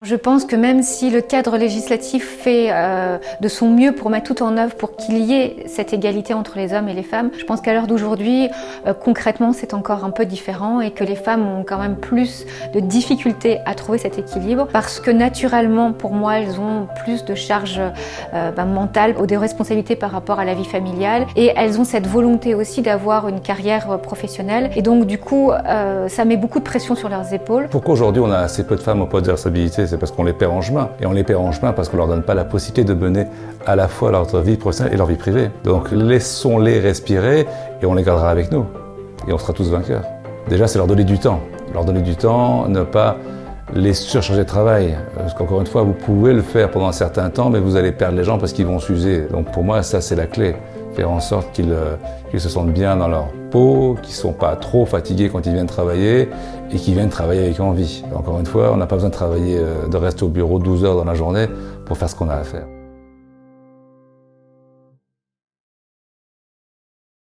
Je pense que même si le cadre législatif fait de son mieux pour mettre tout en œuvre pour qu'il y ait cette égalité entre les hommes et les femmes, je pense qu'à l'heure d'aujourd'hui, concrètement, c'est encore un peu différent et que les femmes ont quand même plus de difficultés à trouver cet équilibre parce que naturellement, pour moi, elles ont plus de charges mentales ou des responsabilités par rapport à la vie familiale et elles ont cette volonté aussi d'avoir une carrière professionnelle et donc du coup, ça met beaucoup de pression sur leurs épaules. Pourquoi aujourd'hui on a assez peu de femmes au poste de responsabilité? C'est parce qu'on les perd en chemin. Et on les perd en chemin parce qu'on leur donne pas la possibilité de mener à la fois leur vie professionnelle et leur vie privée. Donc laissons-les respirer et on les gardera avec nous. Et on sera tous vainqueurs. Déjà, c'est leur donner du temps. Leur donner du temps, ne pas les surcharger de travail. Parce qu'encore une fois, vous pouvez le faire pendant un certain temps, mais vous allez perdre les gens parce qu'ils vont s'user. Donc pour moi, ça c'est la clé. Faire en sorte qu'ils se sentent bien dans leur peau, qu'ils ne sont pas trop fatigués quand ils viennent travailler et qu'ils viennent travailler avec envie. Encore une fois, on n'a pas besoin de rester au bureau 12 heures dans la journée pour faire ce qu'on a à faire.